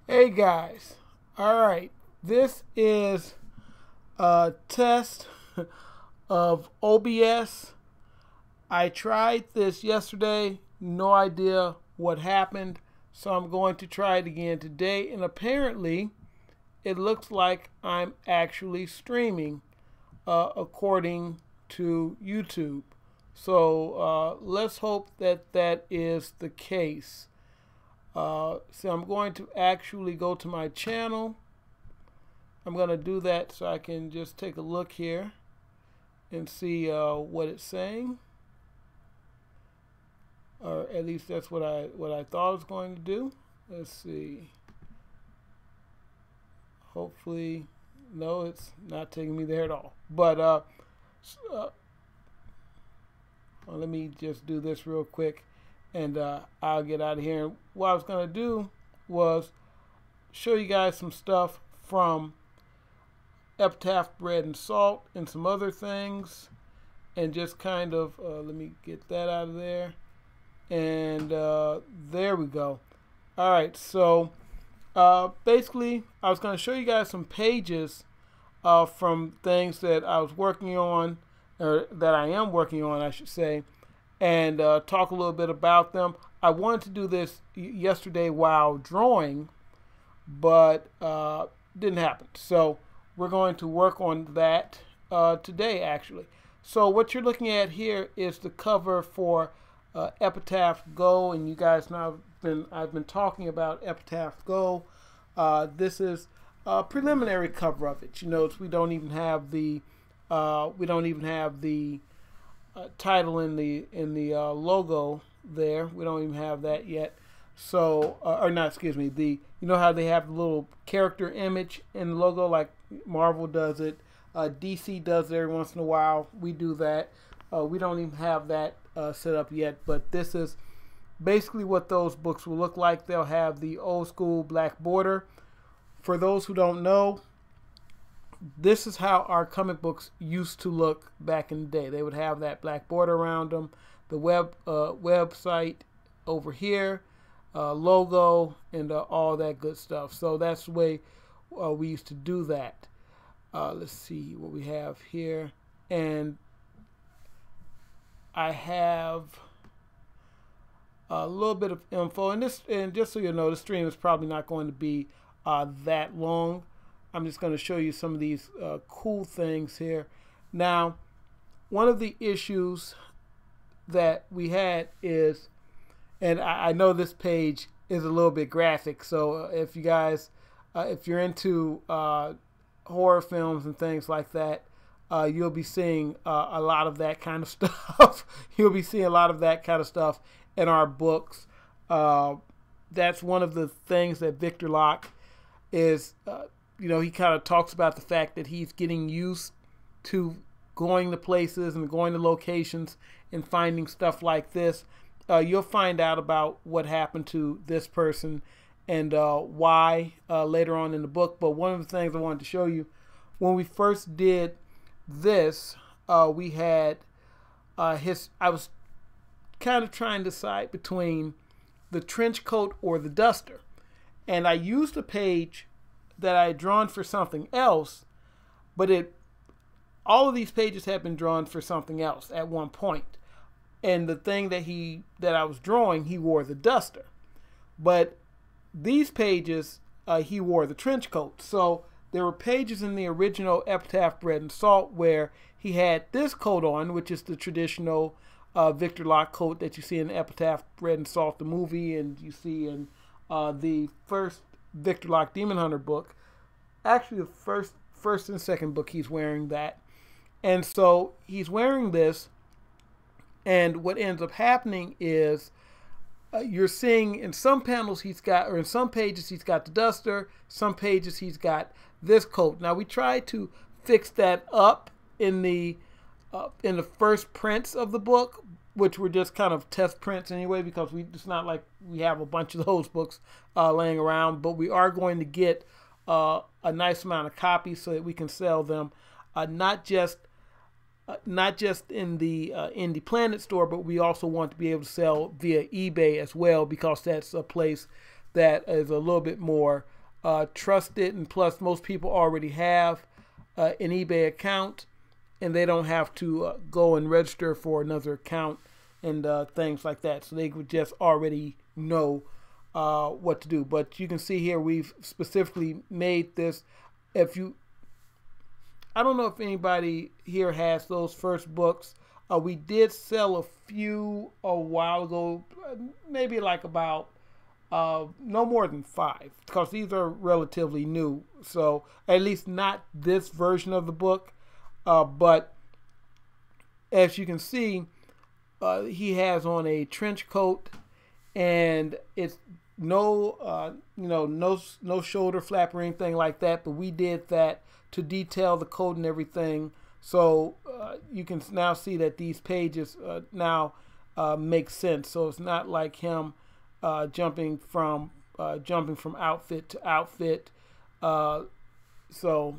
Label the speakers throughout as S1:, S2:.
S1: Hey guys, alright, this is a test of OBS. I tried this yesterday, no idea what happened, so I'm going to try it again today, and apparently it looks like I'm actually streaming according to YouTube. So let's hope that that is the case. So I'm going to actually go to my channel. I'm going to do that so I can just take a look here and see what it's saying. Or at least that's what I thought it was going to do. Let's see. Hopefully, no, it's not taking me there at all. But let me just do this real quick, and I'll get out of here. And what I was going to do was show you guys some stuff from Epitaph Bread and Salt and some other things, and just kind of let me get that out of there, and there we go. All right, so basically I was going to show you guys some pages from things that I was working on, or that I am working on, I should say, and talk a little bit about them. I wanted to do this yesterday while drawing, but didn't happen. So we're going to work on that today, actually. So what you're looking at here is the cover for Epitaph Go, and you guys know I've been talking about Epitaph Go. This is a preliminary cover of it. You notice we don't even have the title in the logo there. We don't even have that yet. So, or not, excuse me. You know how they have the little character image in the logo, like Marvel does it. DC does it every once in a while. We do that. We don't even have that set up yet. But this is basically what those books will look like. They'll have the old school black border. For those who don't know, this is how our comic books used to look back in the day. They would have that black border around them, the website over here, logo, and all that good stuff. So that's the way we used to do that. Let's see what we have here. And I have a little bit of info. And just so you know, the stream is probably not going to be that long. I'm just going to show you some of these cool things here. Now, one of the issues that we had is, and I know this page is a little bit graphic, so if you guys, if you're into horror films and things like that, you'll be seeing a lot of that kind of stuff. You'll be seeing a lot of that kind of stuff in our books. That's one of the things that Victor Locke is, you know, he kind of talks about the fact that he's getting used to going to places and going to locations and finding stuff like this. You'll find out about what happened to this person and why later on in the book. But one of the things I wanted to show you, when we first did this, we had I was kind of trying to decide between the trench coat or the duster. And I used a page that I had drawn for something else, but all of these pages had been drawn for something else at one point. And the thing that I was drawing, he wore the duster. But these pages, he wore the trench coat. So there were pages in the original Epitaph Bread and Salt where he had this coat on, which is the traditional Victor Locke coat that you see in Epitaph Bread and Salt, the movie, and you see in the first Victor Locke Demon Hunter book. Actually, the first and second book, he's wearing that. And so he's wearing this, and what ends up happening is you're seeing in some panels he's got, or in some pages he's got the duster, some pages he's got this coat. Now we tried to fix that up in the first prints of the book, which were just kind of test prints anyway, because it's not like we have a bunch of those books laying around, but we are going to get a nice amount of copies so that we can sell them, not just in the Indie Planet store, but we also want to be able to sell via eBay as well, because that's a place that is a little bit more trusted, and plus most people already have an eBay account, and they don't have to go and register for another account and things like that. So they would just already know what to do. But you can see here we've specifically made this. I don't know if anybody here has those first books. We did sell a few a while ago, maybe like about no more than 5, because these are relatively new. So at least not this version of the book, but as you can see, he has on a trench coat, and it's no no shoulder flap or anything like that. But we did that to detail the coat and everything. So you can now see that these pages now make sense. So it's not like him jumping from outfit to outfit. So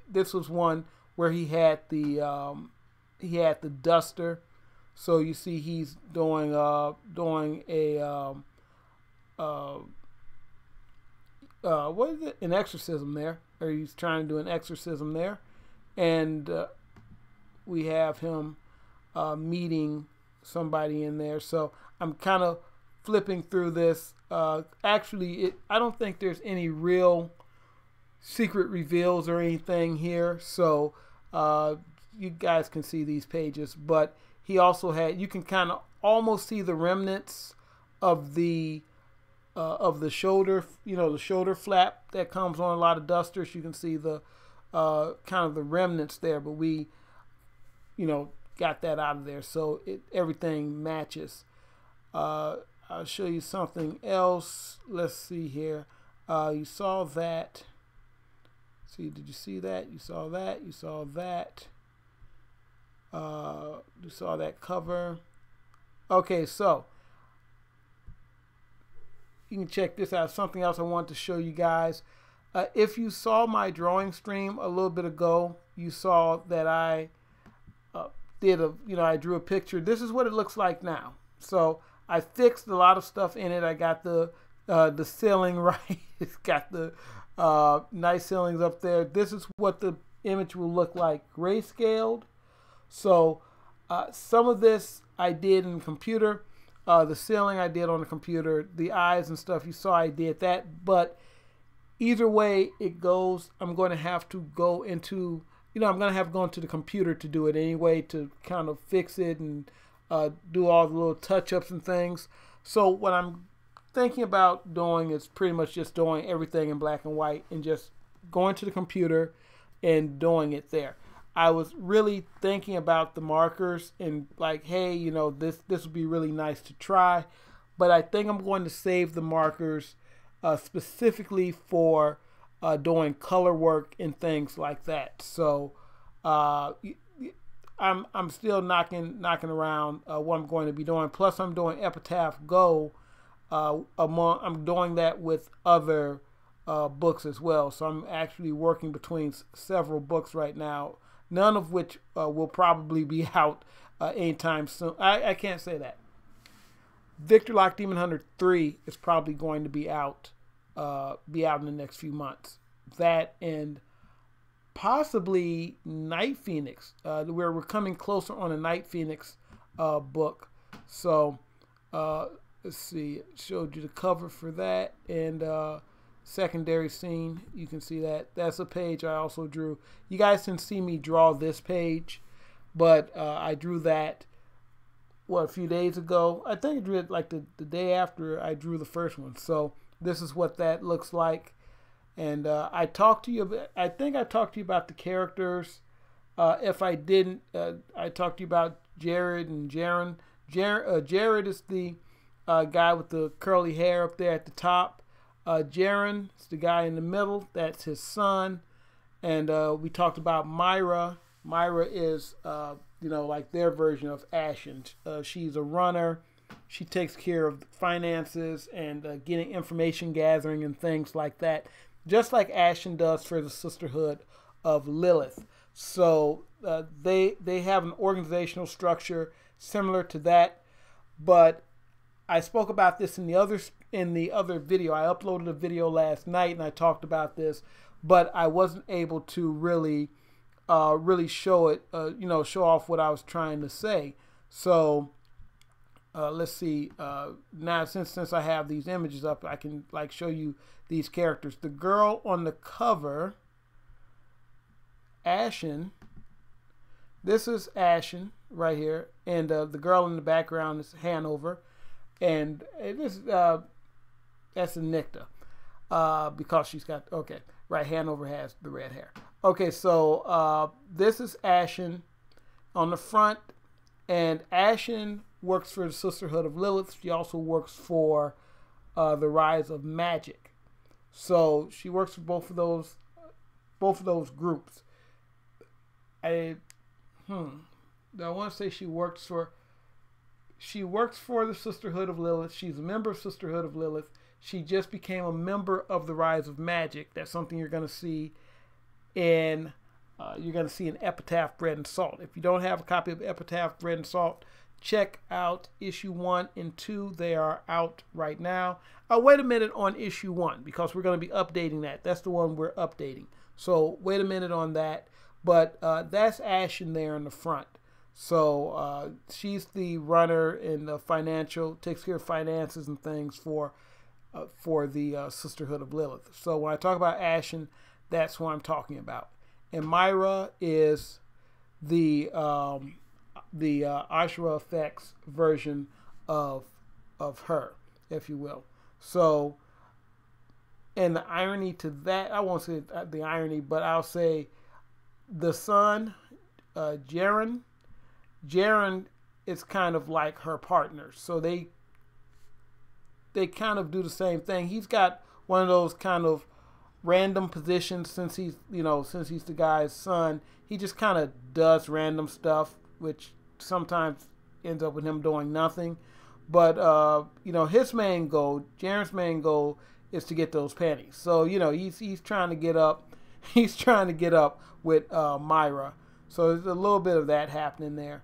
S1: this was one where he had the duster. So you see he's doing a what is it? An exorcism there, or he's trying to do an exorcism there, and we have him meeting somebody in there. So I'm kind of flipping through this. Actually, I don't think there's any real secret reveals or anything here, so you guys can see these pages. But he also had, you can kind of almost see the remnants of the shoulder, the shoulder flap that comes on a lot of dusters. You can see the kind of the remnants there, but we got that out of there, so everything matches. I'll show you something else. Let's see here. You saw that. See, did you see that? You saw that. You saw that. You saw that cover. Okay, so you can check this out. Something else I want to show you guys. If you saw my drawing stream a little bit ago, you saw that I I drew a picture. This is what it looks like now. So I fixed a lot of stuff in it. I got the ceiling right. It's got the nice ceilings up there. This is what the image will look like grayscaled. So some of this I did in the computer. The ceiling I did on the computer. The eyes and stuff you saw I did that. But either way it goes, I'm going to have to go into, I'm going to have to go into the computer to do it anyway, to kind of fix it and do all the little touch-ups and things. So what I'm thinking about doing is pretty much just doing everything in black and white and just going to the computer and doing it there. I was really thinking about the markers and like, hey, this would be really nice to try, but I think I'm going to save the markers specifically for doing color work and things like that. So I'm still knocking around what I'm going to be doing. Plus, I'm doing Epitaph Go. I'm doing that with other books as well. So I'm actually working between several books right now. None of which will probably be out anytime soon. I can't say that. Victor Locke Demon Hunter 3 is probably going to be out in the next few months. That and possibly Night Phoenix, where we're coming closer on a Night Phoenix book. So let's see, it showed you the cover for that, and secondary scene, you can see that. That's a page I also drew. You guys can see me draw this page, but I drew that a few days ago. I think I drew it like the day after I drew the first one. So this is what that looks like. And I think I talked to you about the characters. If I didn't, I talked to you about Jared and Jaren. Jared is the guy with the curly hair up there at the top. Jaren is the guy in the middle. That's his son. And we talked about Myra. Myra is, like their version of Ashen. She's a runner. She takes care of finances and getting information gathering and things like that, just like Ashen does for the Sisterhood of Lilith. So they have an organizational structure similar to that, but I spoke about this in the other video. I uploaded a video last night and I talked about this, but I wasn't able to really show it, show off what I was trying to say. So let's see. Now since I have these images up, I can like show you these characters. The girl on the cover, Ashen. This is Ashen right here, and the girl in the background is Hanover, and this that's a Nicta, because she's got right. Hanover has the red hair. Okay, so this is Ashen on the front, and Ashen works for the Sisterhood of Lilith. She also works for the Rise of Magic. So she works for both of those groups. I want to say she works for the Sisterhood of Lilith. She's a member of Sisterhood of Lilith. She just became a member of the Rise of Magic. That's something you're going to see in Epitaph Bread and Salt. If you don't have a copy of Epitaph Bread and Salt, check out issue 1 and 2. They are out right now. Wait a minute on issue 1, because we're going to be updating that. That's the one we're updating. So wait a minute on that. But that's Ashen there in the front. So she's the runner in the takes care of finances and things for the Sisterhood of Lilith. So when I talk about Ashen, that's who I'm talking about. And Myra is the Ashura Effects version of her, if you will. So, and the irony to that, I won't say the irony, but I'll say the son, Jaren is kind of like her partner. So they kind of do the same thing. He's got one of those kind of random positions since he's the guy's son. He just kind of does random stuff, which sometimes ends up with him doing nothing. But his main goal, Jaren's main goal, is to get those pennies. So he's trying to get up. He's trying to get up with Myra. So there's a little bit of that happening there.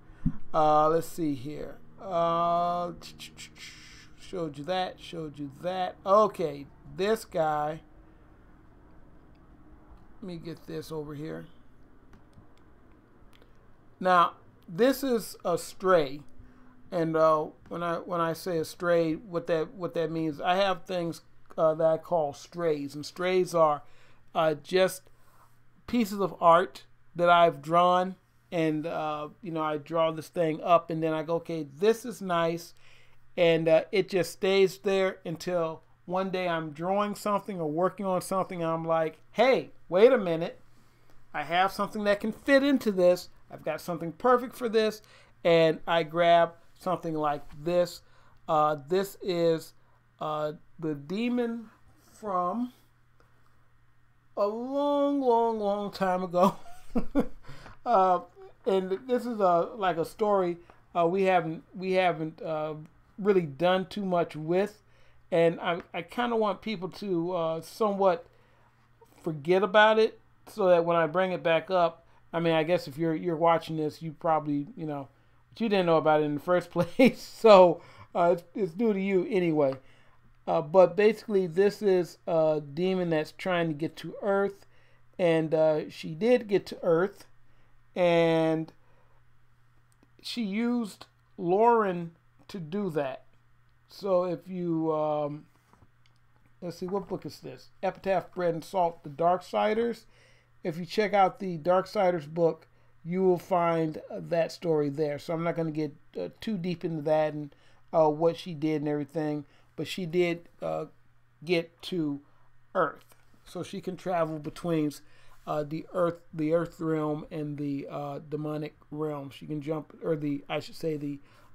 S1: Let's see here. Showed you that. Okay, this guy. Let me get this over here. Now, this is a stray, and when I say a stray, what that means, I have things that I call strays, and strays are just pieces of art that I've drawn, and I draw this thing up, and then I go, okay, this is nice, and it just stays there until one day I'm drawing something or working on something, and I'm like, hey, wait a minute, I have something that can fit into this. I've got something perfect for this, and I grab something like this. This is the demon from a long time ago. And this is like a story we haven't really done too much with, and I kind of want people to somewhat forget about it, so that when I bring it back up, I mean, I guess if you're watching this, you probably but you didn't know about it in the first place, so it's new to you anyway. But basically, this is a demon that's trying to get to Earth, and she did get to Earth, and she used Lauren to do that. So if you let's see, what book is this? Epitaph Bread and Salt, The Darksiders. If you check out the Darksiders book, you will find that story there. So I'm not going to get too deep into that and what she did and everything. But she did get to Earth, so she can travel between the Earth realm and the demonic realm. She can jump, or the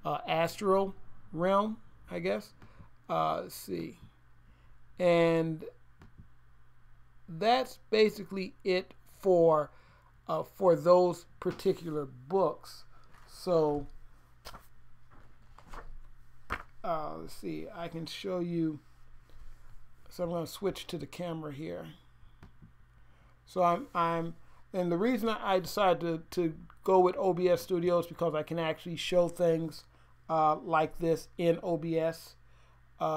S1: astral realm, I guess. Let's see, and that's basically it for those particular books. So let's see, I can show you. So I'm going to switch to the camera here. So and the reason I decided to go with OBS Studios, because I can actually show things like this in OBS.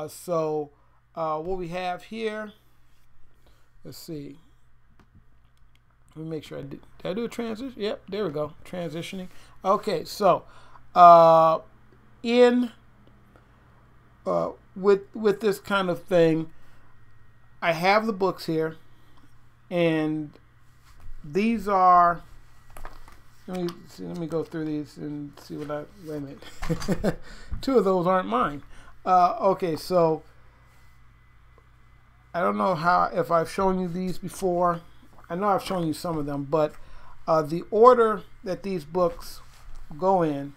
S1: So what we have here, let's see. Let me make sure did I do a transition? Yep, there we go. Transitioning. Okay, so with this kind of thing, I have the books here, and these are. Let me go through these and see what I. Wait a minute. Two of those aren't mine. Okay, so I don't know if I've shown you these before. I know I've shown you some of them, but the order that these books go in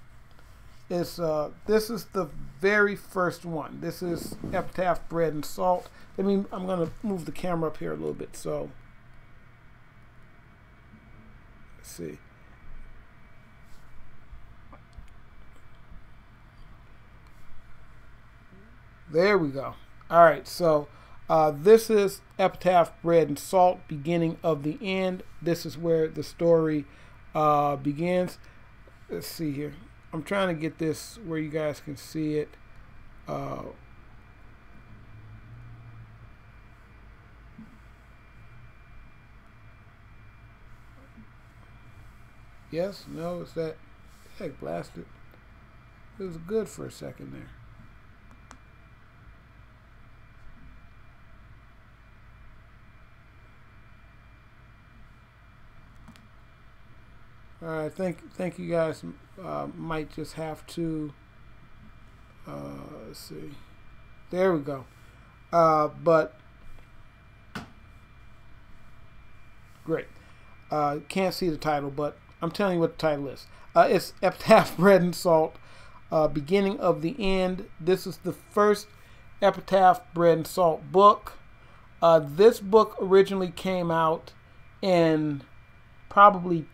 S1: is this is the very first one. This is Epitaph, Bread and Salt. I'm going to move the camera up here a little bit. So let's see. There we go. All right, so this is Epitaph, Bread and Salt, beginning of the end. This is where the story begins. Let's see here. I'm trying to get this where you guys can see it. Yes? No? Is that... Heck, blasted. It was good for a second there. All right, think you guys might just have to, let's see, there we go, but great, can't see the title, but I'm telling you what the title is. It's Epitaph, Bread and Salt, beginning of the end. This is the first Epitaph, Bread and Salt book. This book originally came out in probably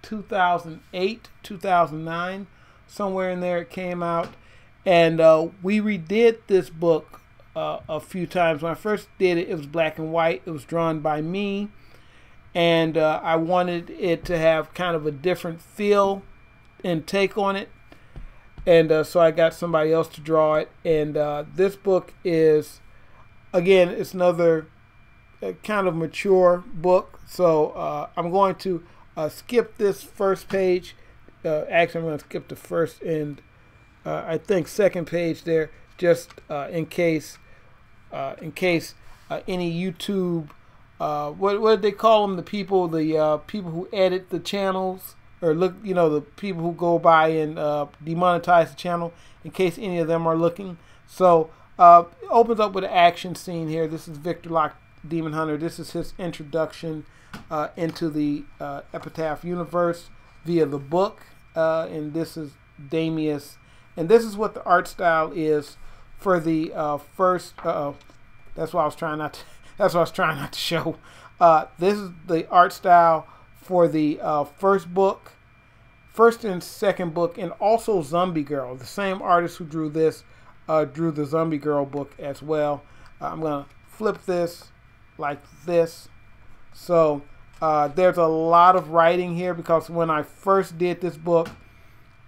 S1: 2008, 2009, somewhere in there it came out, and we redid this book a few times. When I first did it, it was black and white. It was drawn by me, and I wanted it to have kind of a different feel and take on it, and so I got somebody else to draw it. And this book is, again, it's another kind of mature book, so I'm going to skip this first page. Actually, I'm going to skip the first and I think second page there, just in case any YouTube what did they call them? The people who edit the channels, or look, the people who go by and demonetize the channel, in case any of them are looking. So opens up with an action scene here. This is Victor Locke, Demon Hunter. This is his introduction into the Epitaph universe via the book, and this is Damius, and this is what the art style is for the first. That's what I was trying not to. That's what I was trying not to show. This is the art style for the first and second book, and also Zombie Girl. The same artist who drew this drew the Zombie Girl book as well. I'm gonna flip this like this. So there's a lot of writing here, because when I first did this book,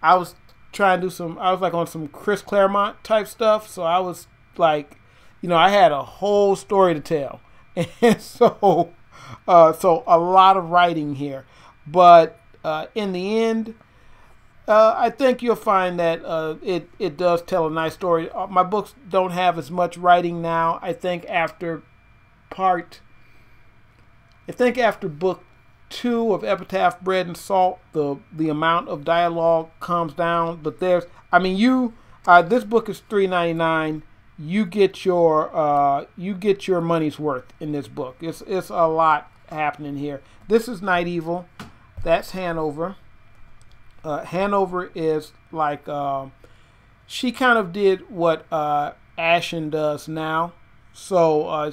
S1: I was trying to do I was like on some Chris Claremont type stuff. So I was like, I had a whole story to tell. And so a lot of writing here. But in the end, I think you'll find that it does tell a nice story. My books don't have as much writing now. I think after book 2 of Epitaph, Bread and Salt, the amount of dialogue comes down. But this book is $3.99. You get your money's worth in this book. It's a lot happening here. This is Night Evil. That's Hanover. Hanover is like she kind of did what Ashen does now. So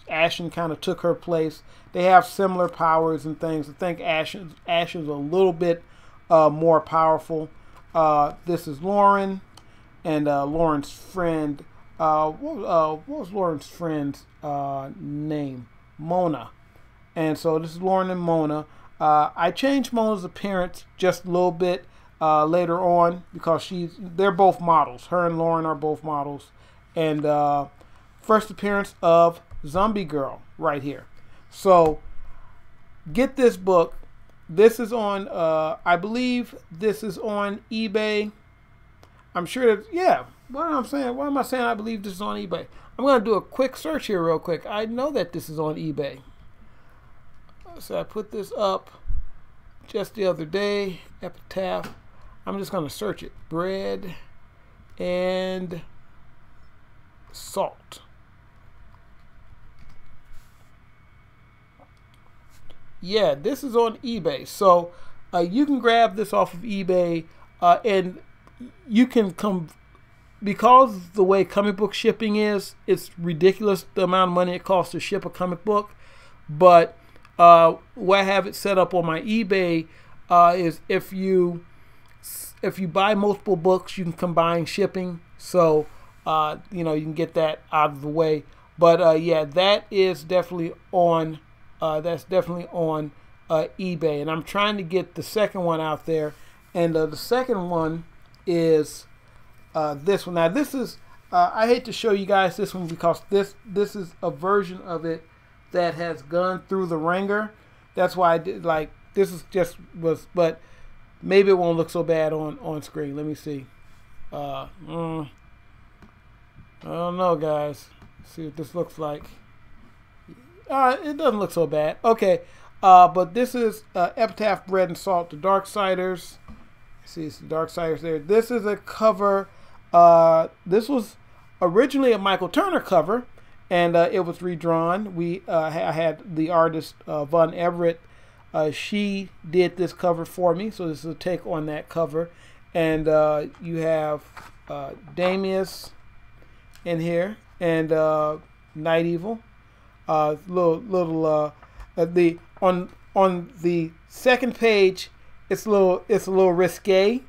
S1: Ashen kind of took her place. They have similar powers and things. I think Ashen's a little bit more powerful. This is Lauren and Lauren's friend. What was Lauren's friend's name? Mona. And so this is Lauren and Mona. I changed Mona's appearance just a little bit. later on, because they're both models. Her and Lauren are both models. And first appearance of Zombie Girl right here. So get this book. This is on, I believe this is on eBay. I'm sure that, yeah, what am I saying? Why am I saying I believe this is on eBay? I'm going to do a quick search here real quick. I know that this is on eBay. So I put this up just the other day, Epitaph. I'm just going to search it. Bread and salt. Yeah, this is on eBay. So you can grab this off of eBay and you can come, because the way comic book shipping is, it's ridiculous the amount of money it costs to ship a comic book. But where I have it set up on my eBay is if you buy multiple books, you can combine shipping. So you know, you can get that out of the way. But yeah, that is definitely on. That's definitely on eBay, and I'm trying to get the second one out there. And the second one is this one. Now this is I hate to show you guys this one because this is a version of it that has gone through the ringer. That's why I did, like, this is just was, but maybe it won't look so bad on screen. Let me see. I don't know, guys. Let's see what this looks like. It doesn't look so bad. Okay, but this is Epitaph, Bread and Salt, the Darksiders. See, it's the Darksiders there. This is a cover. This was originally a Michael Turner cover, and it was redrawn. I had the artist Von Everett. She did this cover for me, so this is a take on that cover. And you have Damius in here, and Night Evil. On the second page, it's a little risque,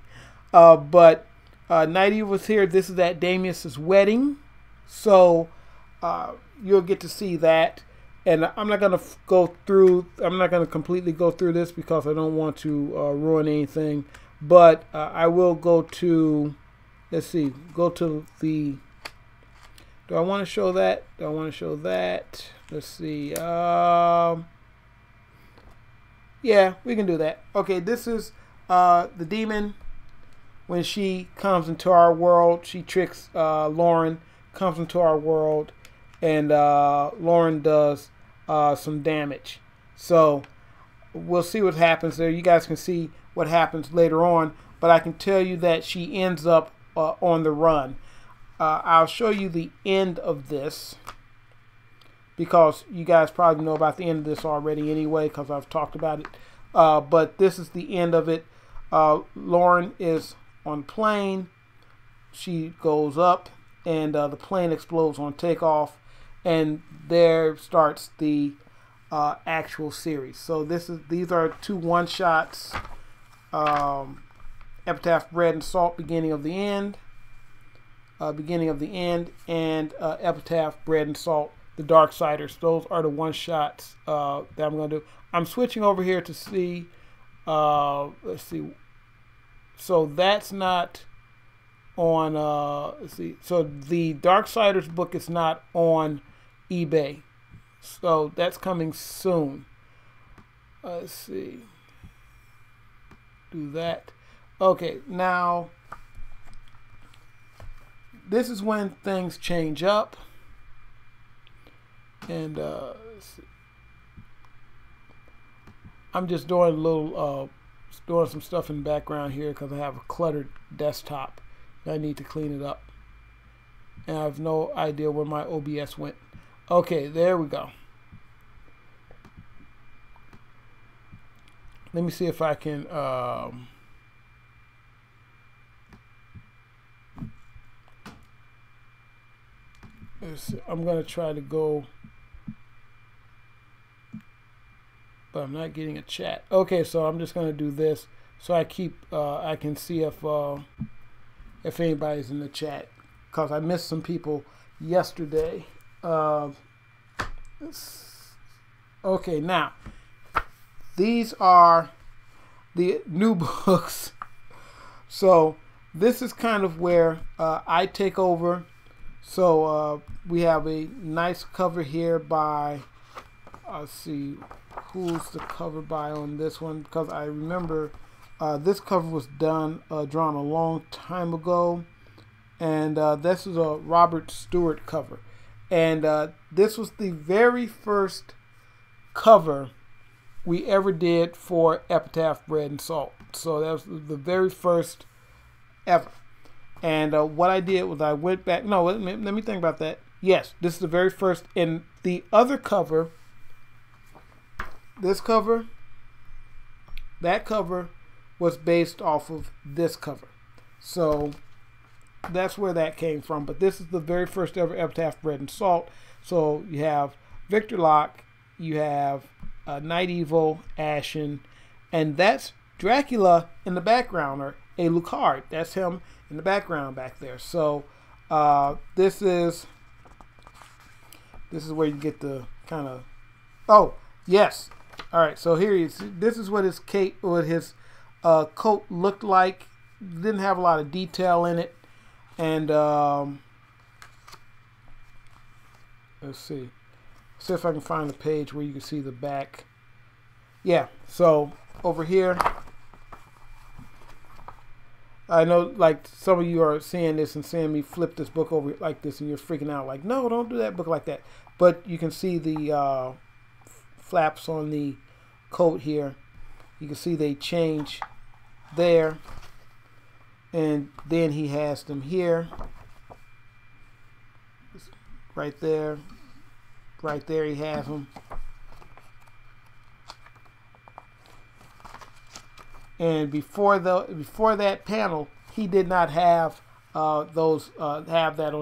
S1: but Night Evil was here. This is at Damius's wedding, so you'll get to see that. And I'm not gonna completely go through this because I don't want to ruin anything. But I will go to, let's see, go to the. Do I want to show that? Do I want to show that? Let's see. Yeah, we can do that. Okay, this is the demon. When she comes into our world, she tricks Lauren, comes into our world, and Lauren does some damage. So we'll see what happens there. You guys can see what happens later on, but I can tell you that she ends up on the run. I'll show you the end of this because you guys probably know about the end of this already anyway because I've talked about it. But this is the end of it. Lauren is on plane. She goes up and the plane explodes on takeoff, and there starts the actual series. So these are 2 one-shots. Epitaph, Bread and Salt, beginning of the end. And Epitaph, Bread and Salt, the Darksiders. Those are the one-shots that I'm going to do. I'm switching over here to see. Let's see. So that's not on. Let's see. So the Darksiders book is not on eBay. So that's coming soon. Let's see. Do that. Okay, now this is when things change up. And let's see. I'm just doing a little, doing some stuff in the background here because I have a cluttered desktop. I need to clean it up. And I have no idea where my OBS went. Okay, there we go. Let me see if I can, I'm going to try to go, but I'm not getting a chat. Okay, so I'm just going to do this so I can see if anybody's in the chat, because I missed some people yesterday. Okay, now these are the new books So this is kind of where I take over. So we have a nice cover here by, let's see, who's the cover by on this one? Because I remember this cover was drawn a long time ago. And this is a Robert Stewart cover. And this was the very first cover we ever did for Epitaph Bread and Salt. So that was the very first ever. And what I did was I went back. No, let me think about that. Yes, this is the very first. And the other cover, this cover, that cover was based off of this cover. So that's where that came from. But this is the very first ever Epitaph Bread and Salt. So you have Victor Locke, you have Night Evil, Ashen, and that's Dracula in the background, or Alucard. That's him in the background back there. So this is where you get the kind of, oh yes, all right. So here you see, this is what his coat looked like. Didn't have a lot of detail in it, and let's see if I can find a page where you can see the back. Yeah, so over here, I know like some of you are seeing this and seeing me flip this book over like this, and you're freaking out like, no, don't do that book like that. But you can see the flaps on the coat here. You can see they change there, and then he has them here, right there he has them. And before that panel, he did not have have that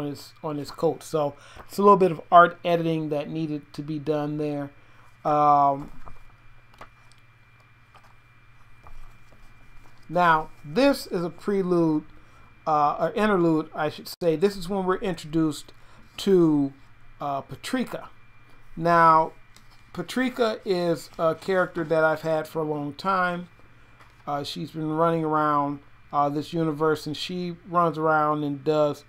S1: on his coat. So it's a little bit of art editing that needed to be done there. Now this is a prelude, or interlude, I should say. This is when we're introduced to Patrika. Now Patrika is a character that I've had for a long time. She's been running around this universe, and she runs around and does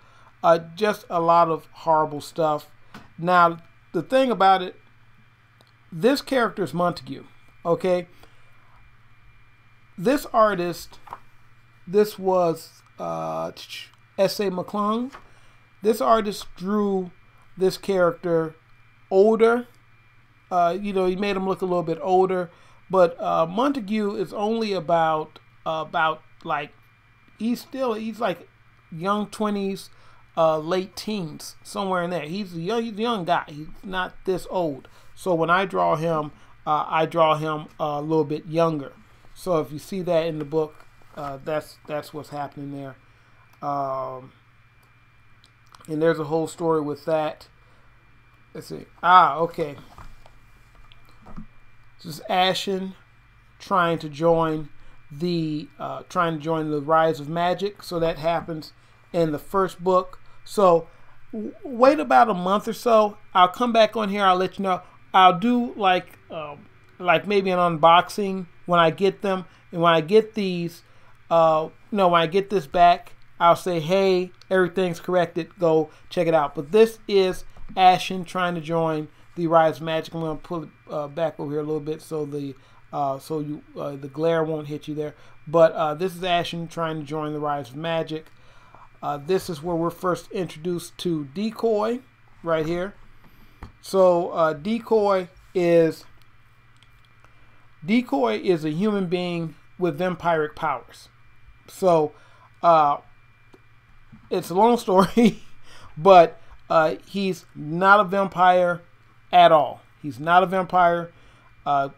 S1: just a lot of horrible stuff. Now, the thing about it, this character is Montague, okay? This artist, this was S.A. McClung. This artist drew this character older. You know, he made him look a little bit older. But Montague is only about like, he's like young 20s, late teens, somewhere in there. He's a young guy. He's not this old. So when I draw him a little bit younger. So if you see that in the book, that's what's happening there. And there's a whole story with that. Let's see. Okay. This is Ashen trying to join the Rise of Magic. So that happens in the first book. So wait about a month or so. I'll come back on here. I'll let you know. I'll do like maybe an unboxing when I get them, and when I get these, when I get this back, I'll say, hey, everything's corrected. Go check it out. But this is Ashen trying to join the Rise of Magic. I'm going to pull it back over here a little bit so the glare won't hit you there. But this is Ashen trying to join the Rise of Magic. This is where we're first introduced to Decoy, right here. So Decoy is a human being with vampiric powers. So it's a long story, but he's not a vampire at all. He's not a vampire.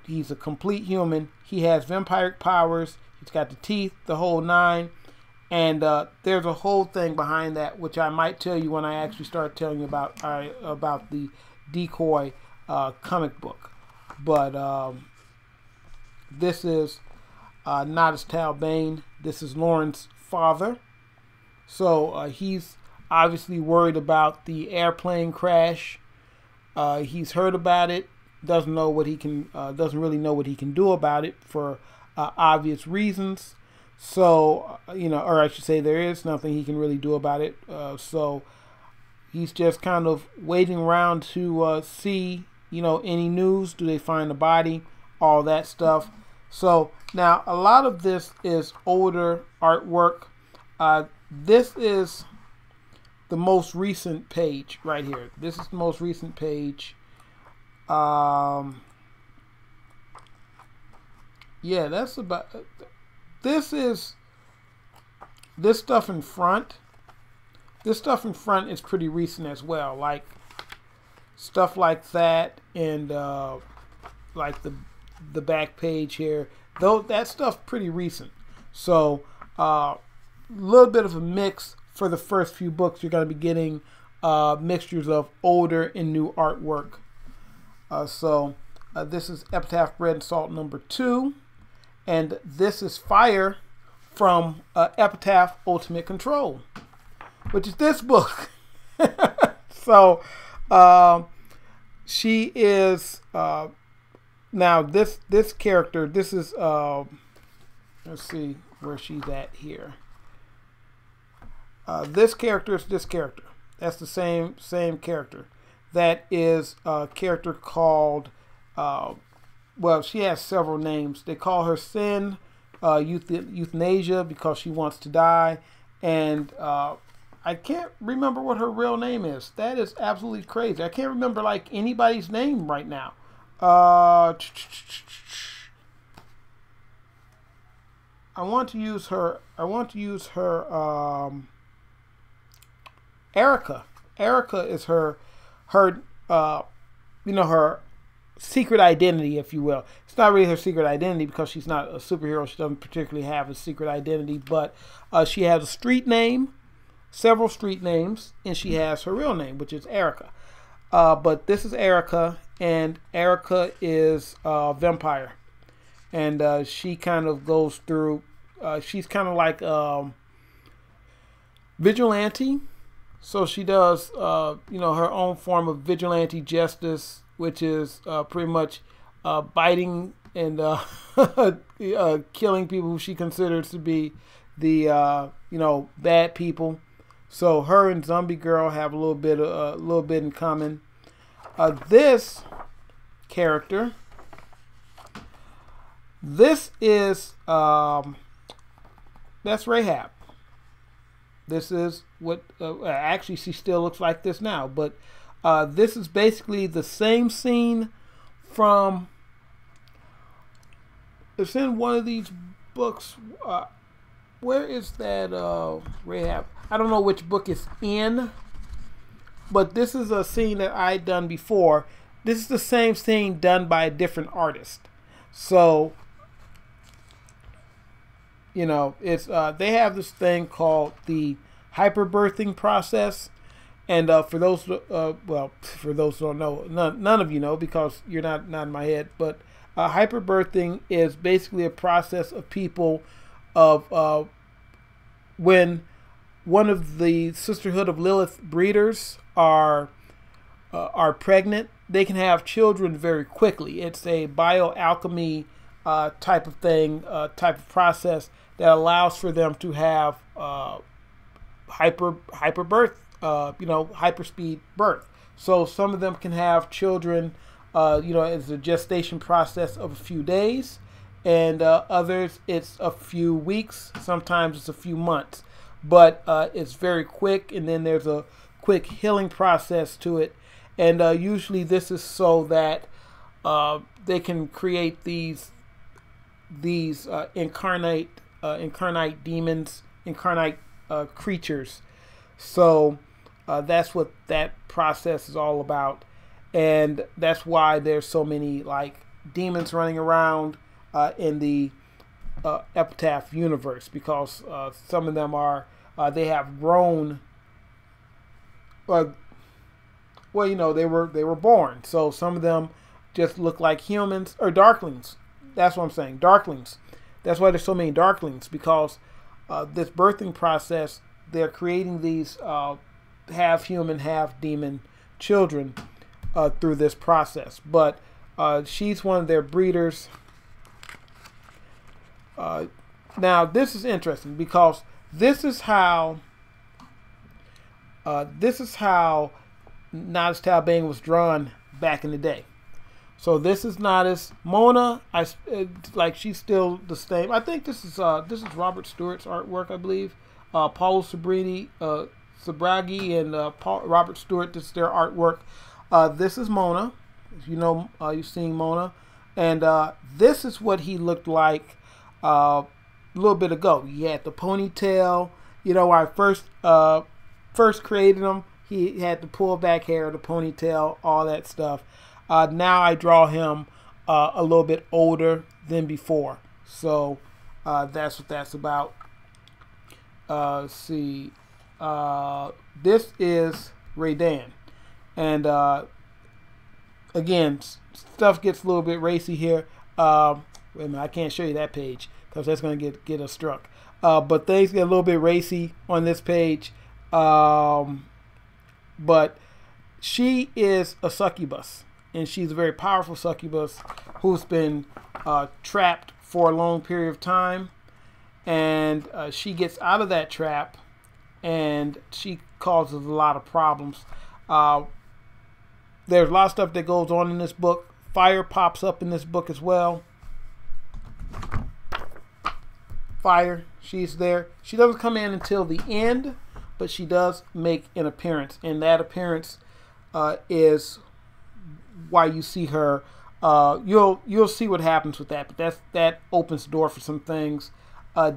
S1: He's a complete human. He has vampiric powers. He's got the teeth, the whole nine. And there's a whole thing behind that, which I might tell you when I actually start telling you about the Decoy comic book. But this is Nodus Talbane. This is Lauren's father. So he's obviously worried about the airplane crash. He's heard about it. Doesn't know what he can. Doesn't really know what he can do about it for obvious reasons. So, or I should say there is nothing he can really do about it. So he's just kind of waiting around to see, any news. Do they find the body? All that stuff. So now a lot of this is older artwork. This is the most recent page right here. This is the most recent page. Yeah, that's about... This is... This stuff in front. This stuff in front is pretty recent as well. Like, stuff like that and like the back page here. Though that stuff pretty recent. So, little bit of a mix for the first few books. You're going to be getting mixtures of older and new artwork. So this is Epitaph Bread and Salt #2, and this is Fire from Epitaph Ultimate Control, which is this book. So she is now this character. This is let's see where she's at here. This character is this character. That's the same character. That is a character called, well, she has several names. They call her Sin, Euthanasia, because she wants to die. And I can't remember what her real name is. That is absolutely crazy. I can't remember, like, anybody's name right now. I want to use her Erica. Erica is her her secret identity, if you will. It's not really her secret identity because she's not a superhero. She doesn't particularly have a secret identity, but she has a street name, several street names, and she has her real name, which is Erica. But this is Erica, and Erica is a vampire, and she kind of goes through. She's kind of like vigilante. So she does, her own form of vigilante justice, which is pretty much biting and killing people who she considers to be the, bad people. So her and Zombie Girl have a little bit in common. This character, this is that's Rahab. This is what, actually she still looks like this now, but this is basically the same scene from, it's in one of these books. Where is that Rahab? I don't know which book it's in, but this is a scene that I'd done before. This is the same scene done by a different artist. So, it's they have this thing called the hyperbirthing process, and for those who don't know, none of you know because you're not in my head. But hyperbirthing is basically a process of people of when one of the Sisterhood of Lilith breeders are pregnant, they can have children very quickly. It's a bioalchemy type of thing, type of process that allows for them to have hyperbirth, hyperspeed birth. So some of them can have children, it's a gestation process of a few days, and others it's a few weeks, sometimes it's a few months, but it's very quick, and then there's a quick healing process to it, and usually this is so that they can create these incarnate demons, incarnate creatures. So that's what that process is all about, and that's why there's so many like demons running around in the Epitaph universe, because some of them are they have grown. Well, they were born, so some of them just look like humans or darklings. That's what I'm saying, darklings. That's why there's so many darklings, because this birthing process, they're creating these half human, half demon children through this process. But she's one of their breeders. Now this is interesting because this is how Nodis Talbane was drawn back in the day. So this is Nodis. Mona, like she's still the same. I think this is Robert Stewart's artwork, I believe. Paulo Sobraghi and Robert Stewart. This is their artwork. This is Mona. You know, you've seen Mona, and this is what he looked like a little bit ago. He had the ponytail. You know, when I first created him, he had the pull back hair, the ponytail, all that stuff. Now I draw him a little bit older than before. So that's what that's about. Let's see. This is Raiden. And again, stuff gets a little bit racy here. Wait a minute, I can't show you that page because that's going to get us struck. But things get a little bit racy on this page. But she is a succubus, and she's a very powerful succubus who's been trapped for a long period of time, and she gets out of that trap, and she causes a lot of problems. There's a lot of stuff that goes on in this book. Fire pops up in this book as well. Fire, she's there. She doesn't come in until the end, but she does make an appearance, and that appearance is why you see her. You'll see what happens with that, but that opens the door for some things.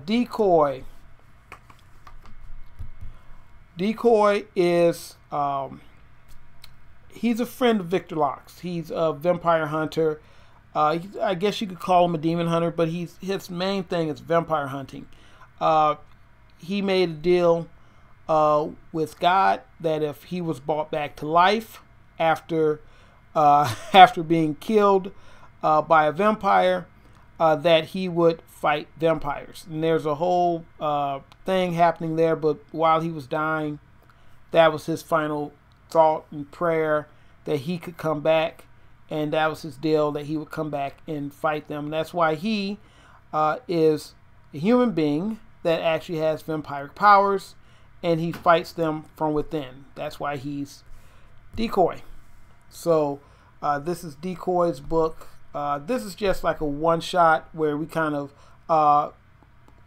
S1: Decoy. Decoy is he's a friend of Victor Locke's. He's a vampire hunter. I guess you could call him a demon hunter, but his main thing is vampire hunting. He made a deal with God that if he was brought back to life after being killed by a vampire, that he would fight vampires. And there's a whole thing happening there, but while he was dying, that was his final thought and prayer, that he could come back, and that was his deal, that he would come back and fight them. And that's why he is a human being that actually has vampiric powers, and he fights them from within. That's why he's Decoy. So this is Decoy's book. This is just like a one-shot where we kind of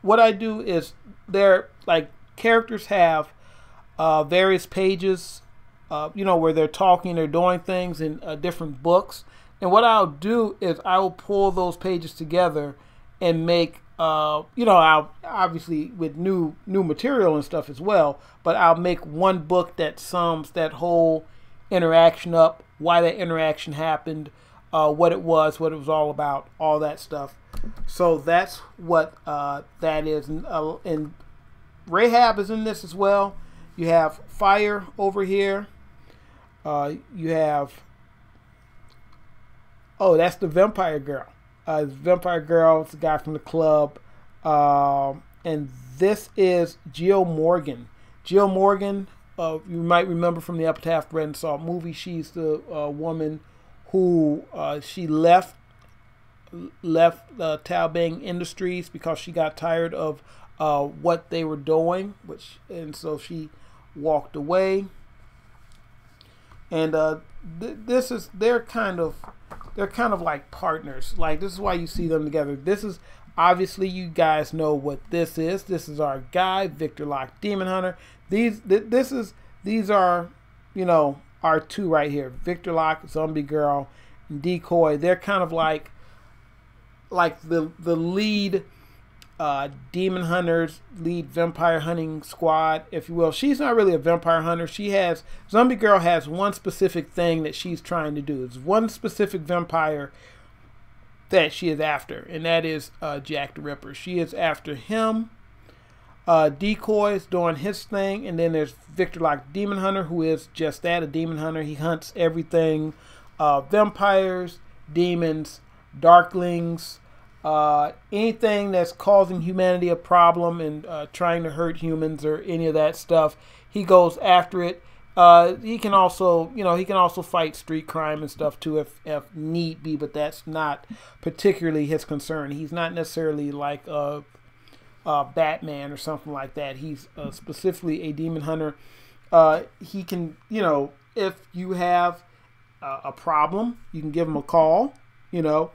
S1: what I do is they're like characters have various pages, where they're talking, they're doing things in different books, and what I'll do is I will pull those pages together and make I'll obviously with new material and stuff as well, but I'll make one book that sums that whole interaction up, why that interaction happened, what it was all about, all that stuff. So that's what that is. And Rahab is in this as well. You have Fire over here. You have, that's the vampire girl. Vampire girl, it's the guy from the club. And this is Jill Morgan. Jill Morgan, you might remember from the Epitaph Bread and Salt movie. She's the woman who she left Talbane Industries because she got tired of what they were doing, and so she walked away. And they're kind of like partners. Like, this is why you see them together. This is obviously, you guys know what this is. This is our guy, Victor Locke, Demon Hunter. These are our two right here, Victor Locke, Zombie Girl, and Decoy. They're kind of like the lead demon hunters, lead vampire hunting squad, if you will. She's not really a vampire hunter. Zombie Girl has one specific thing that she's trying to do. It's one specific vampire that she is after, and that is Jack the Ripper. She is after him. Decoy is doing his thing, and then there's Victor Locke, Demon Hunter, who is just that, a demon hunter. He hunts everything, vampires, demons, darklings, anything that's causing humanity a problem and trying to hurt humans or any of that stuff. He goes after it. He can also fight street crime and stuff too if need be, but that's not particularly his concern. He's not necessarily like Batman or something like that. He's specifically a demon hunter. He can, you know, if you have a problem, you can give him a call. You know,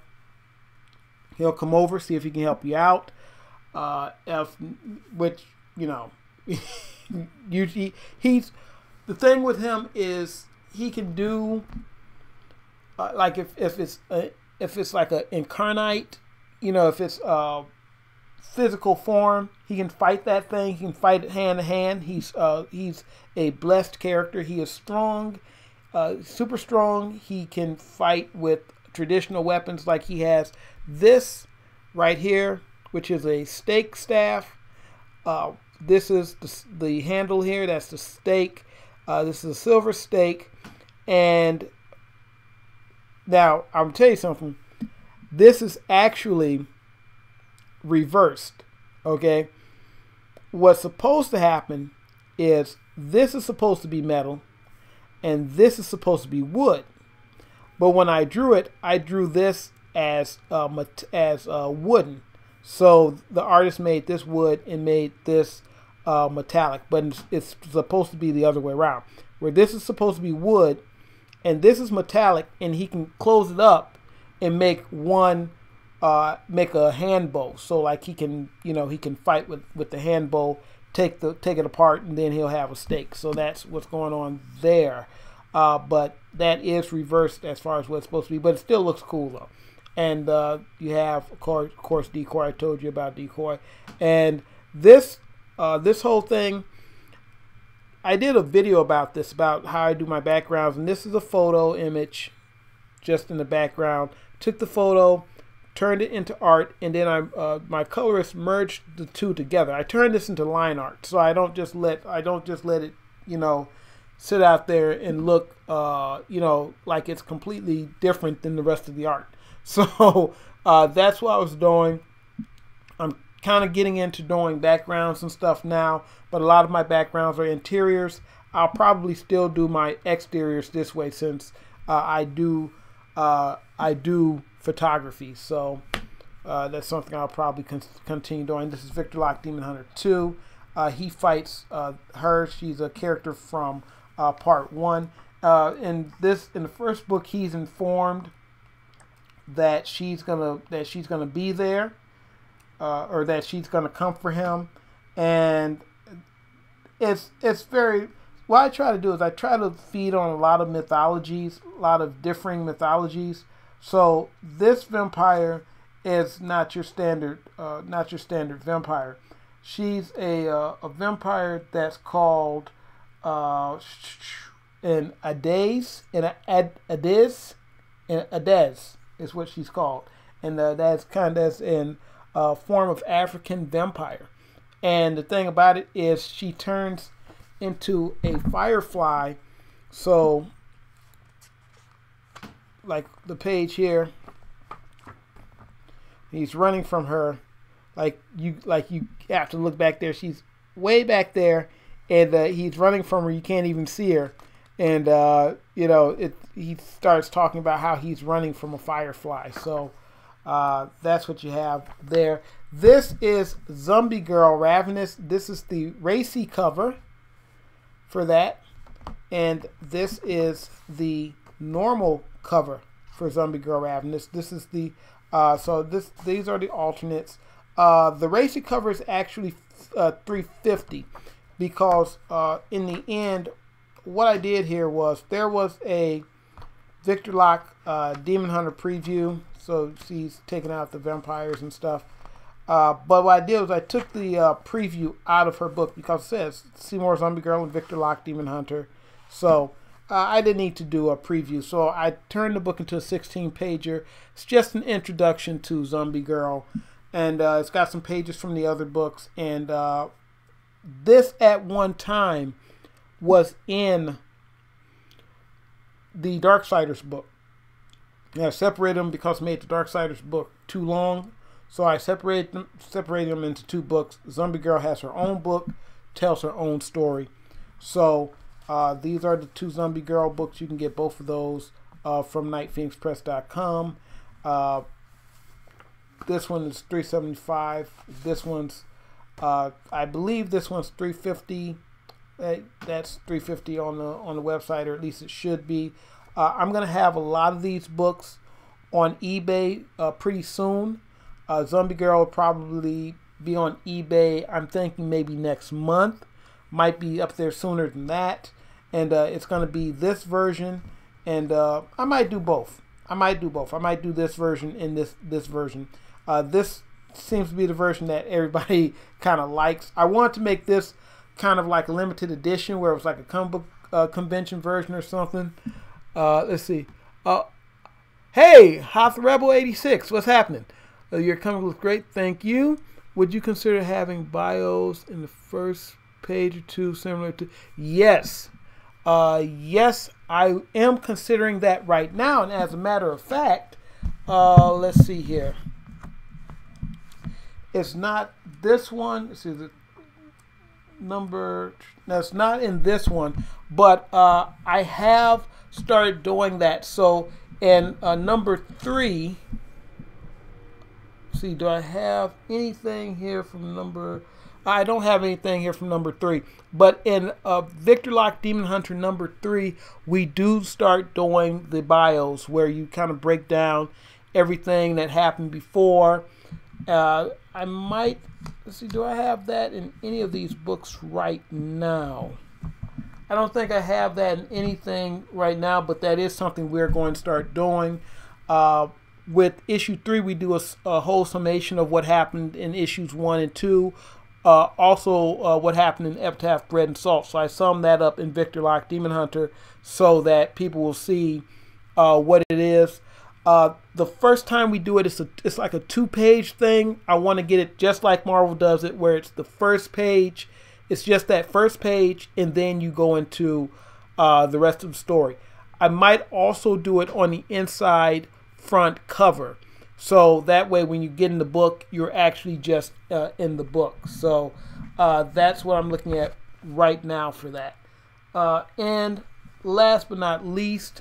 S1: he'll come over, see if he can help you out. Which, you know, usually the thing with him is he can do like if it's like an incarnate, you know, if it's physical form, he can fight that thing. He can fight it hand to hand. He's a blessed character. He is strong, super strong. He can fight with traditional weapons, like he has this right here, which is a stake staff. This is the handle here. That's the stake. This is a silver stake. And now I'm gonna tell you something. This is actually reversed. Okay, what's supposed to happen is this is supposed to be metal and this is supposed to be wood, but when I drew it, I drew this as wooden. So the artist made this wood and made this metallic, but it's supposed to be the other way around, where this is supposed to be wood and this is metallic, and he can close it up and make make a hand bow. So like he can, you know, he can fight with the hand bow, take it apart, and then he'll have a stake. So that's what's going on there. But that is reversed as far as what it's supposed to be, but it still looks cool though. And you have of course decoy. I told you about decoy, and this whole thing. I did a video about this, about how I do my backgrounds, and this is a photo image just in the background. Took the photo, turned it into art, and then my colorist merged the two together. I turned this into line art, so I don't just let it, you know, sit out there and look, you know, like it's completely different than the rest of the art. So that's what I was doing. I'm kind of getting into doing backgrounds and stuff now, but a lot of my backgrounds are interiors. I'll probably still do my exteriors this way, since I do photography. So that's something I'll probably continue doing. This is Victor Locke, Demon Hunter 2. He fights her. She's a character from part 1. In the first book, he's informed that she's gonna be there, or that she's gonna come for him, and it's very. What I try to do is I try to feed on a lot of mythologies, a lot of differing mythologies. So this vampire is not your standard vampire. She's a vampire that's called an Ades, is what she's called, and that's kind of in a form of African vampire. And the thing about it is she turns into a firefly. So like the page here, he's running from her, like you have to look back there. She's way back there, and he's running from her. You can't even see her, and you know, he starts talking about how he's running from a firefly. So that's what you have there. This is Zombie Girl Ravenous. This is the racy cover for that, and this is the normal cover for Zombie Girl Ravenous. This is the these are the alternates. The racy cover is actually $3.50, because in the end, what I did here was there was a Victor Locke Demon Hunter preview, so she's taking out the vampires and stuff. But what I did was I took the preview out of her book, because it says Seymour Zombie Girl and Victor Locke Demon Hunter. So I didn't need to do a preview. So I turned the book into a 16-pager. It's just an introduction to Zombie Girl. And it's got some pages from the other books. And this at one time was in the Darksiders book. And I separated them because I made the Darksiders book too long. So I separated them into two books. Zombie Girl has her own book, tells her own story. So these are the two Zombie Girl books. You can get both of those from nightphoenixpress.com. This one is $3.75. This one's I believe this one's $350. That's $350 on the website, or at least it should be. I'm gonna have a lot of these books on eBay pretty soon. Zombie Girl will probably be on eBay, I'm thinking maybe next month. Might be up there sooner than that. And it's going to be this version. And I might do both. I might do this version and this version. This seems to be the version that everybody kind of likes. I want to make this kind of like a limited edition where it was like a comic book convention version or something. Let's see. Hey, Hoth Rebel 86, what's happening? Your comic looks great, thank you. Would you consider having bios in the first page or two similar to? Yes. Yes, I am considering that right now. And as a matter of fact, let's see here. It's not this one. Let's see the number. No, it's not in this one. But I have started doing that. So in number 3. See, do I have anything here from number? I don't have anything here from number 3. But in Victor Locke Demon Hunter number 3, we do start doing the bios where you kind of break down everything that happened before. I might, let's see, do I have that in any of these books right now? I don't think I have that in anything right now, but that is something we're going to start doing. With issue 3, we do a whole summation of what happened in issues 1 and 2. Also, what happened in Epitaph, Bread and Salt. So I sum that up in Victor Locke Demon Hunter so that people will see what it is. The first time we do it, it's like a 2-page thing. I want to get it just like Marvel does it, where it's the first page. It's just that first page, and then you go into the rest of the story. I might also do it on the inside front cover, so that way when you get in the book, you're actually just in the book. So that's what I'm looking at right now for that. And last but not least,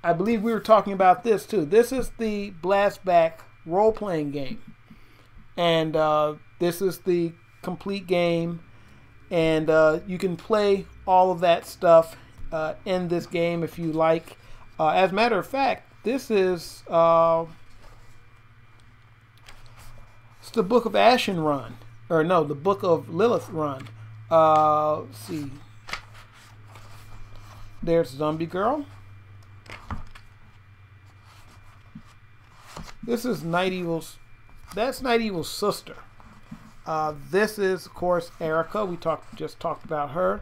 S1: I believe we were talking about this too. This is the Blastback role-playing game, and this is the complete game, and you can play all of that stuff in this game if you like. As a matter of fact, this is it's the Book of Ashen run, or no, the Book of Lilith run. Let's see. There's Zombie Girl. This is Night Evil's. That's Night Evil's sister. This is, of course, Erica. We just talked about her.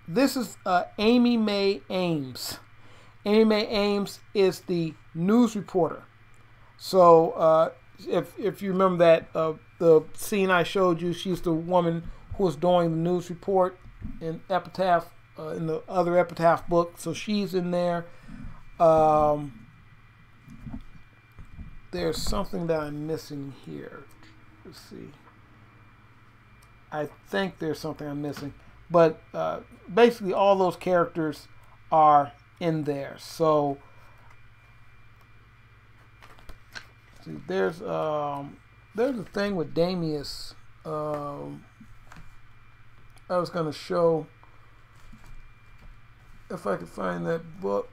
S1: This is Amy Mae Ames. Amy Mae Ames is the news reporter. So if you remember that the scene I showed you, she's the woman who was doing the news report in Epitaph, in the other Epitaph book. So she's in there. There's something that I'm missing here. Let's see. I think there's something I'm missing. But basically all those characters are in there. So see, there's a thing with Damius. I was going to show if I could find that book.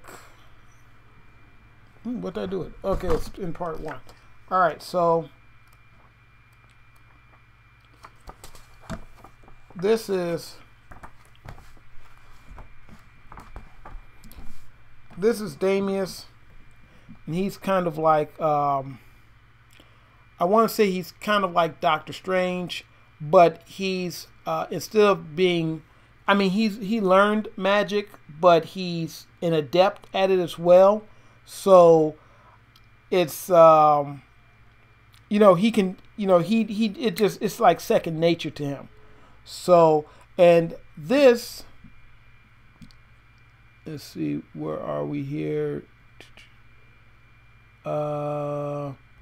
S1: What did I do it? Okay, it's in part 1. All right, so this is Damius, and he's kind of like I want to say he's kind of like Doctor Strange, but he's instead of being, I mean, he learned magic, but he's an adept at it as well. So it's he can, it's like second nature to him. So, and this, let's see, where are we here?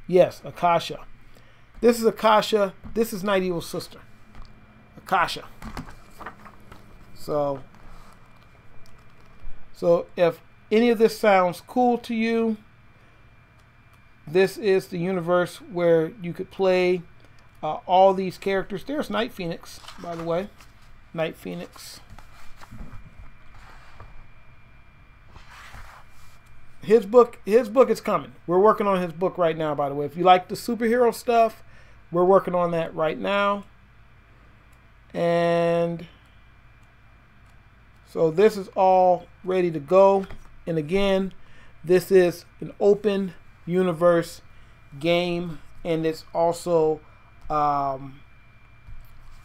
S1: Yes, Akasha. This is Akasha. This is Night Evil's sister, Akasha. So if any of this sounds cool to you, this is the universe where you could play all these characters. There's Night Phoenix, by the way. Night Phoenix. His book is coming. We're working on his book right now, by the way. If you like the superhero stuff, we're working on that right now. And so this is all ready to go. And again, this is an open universe game, and it's also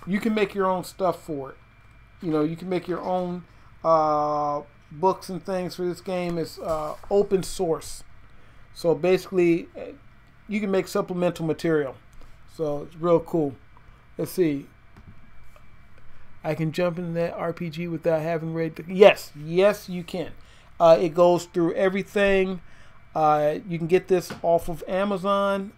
S1: you can make your own stuff for it. You know, you can make your own books and things for this game. It's open source, so basically you can make supplemental material, so it's real cool. Let's see, I can jump into that RPG without having read the... Yes, you can. It goes through everything. You can get this off of Amazon.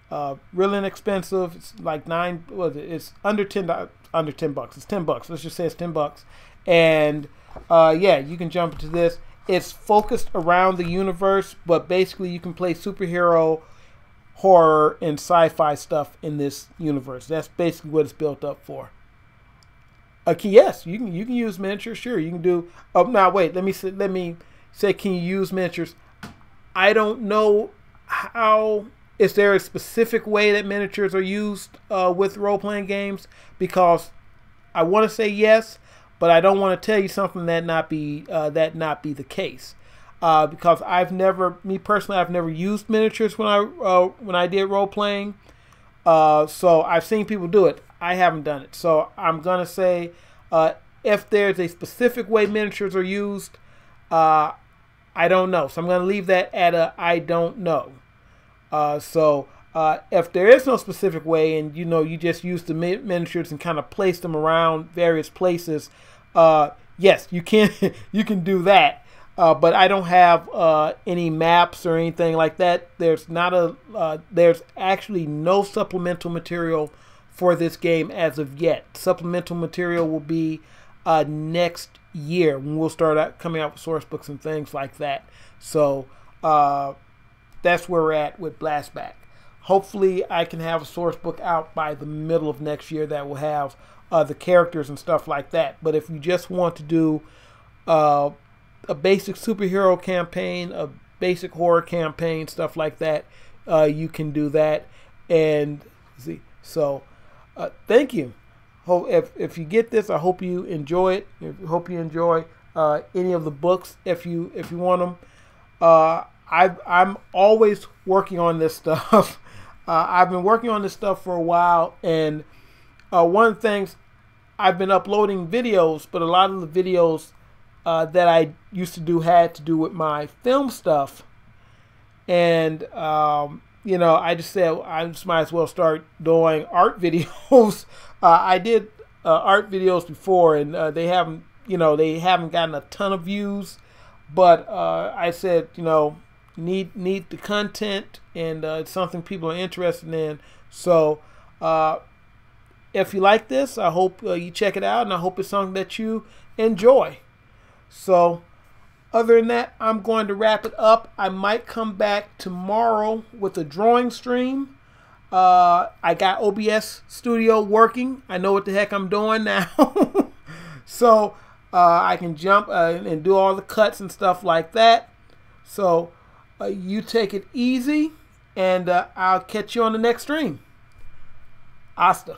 S1: Real inexpensive. It's like it's under $10. Under $10. It's $10. Let's just say it's $10. And yeah, you can jump into this. It's focused around the universe, but basically you can play superhero, horror, and sci-fi stuff in this universe. That's basically what it's built up for. Yes, you can use miniatures. Sure, you can do. Oh, now wait. Let me say. Can you use miniatures? I don't know how. Is there a specific way that miniatures are used with role-playing games? Because I want to say yes, but I don't want to tell you something that not be the case. Because me personally, I've never used miniatures when I did role-playing. So I've seen people do it. I haven't done it. So I'm gonna say if there's a specific way miniatures are used, I don't know. So I'm gonna leave that at a I don't know. So if there is no specific way, and you just use the miniatures and kind of place them around various places, yes, you can you can do that. But I don't have any maps or anything like that. There's actually no supplemental material for this game as of yet. Supplemental material will be next year when we'll start coming out with source books and things like that. So that's where we're at with Blastback. Hopefully I can have a source book out by the middle of next year that will have the characters and stuff like that. But if you just want to do a basic superhero campaign, a basic horror campaign, stuff like that, you can do that. And see, so thank you. If you get this, I hope you enjoy it. I hope you enjoy any of the books if you want them. I'm always working on this stuff. I've been working on this stuff for a while, and one of the things, I've been uploading videos, but a lot of the videos that I used to do had to do with my film stuff, and I just said I just might as well start doing art videos. I did art videos before, and they haven't gotten a ton of views, but I said need the content, and it's something people are interested in. So if you like this, I hope you check it out, and I hope it's something that you enjoy. So other than that, I'm going to wrap it up. I might come back tomorrow with a drawing stream. I got OBS Studio working. I know what the heck I'm doing now. So I can jump and do all the cuts and stuff like that. So you take it easy, and I'll catch you on the next stream. Hasta.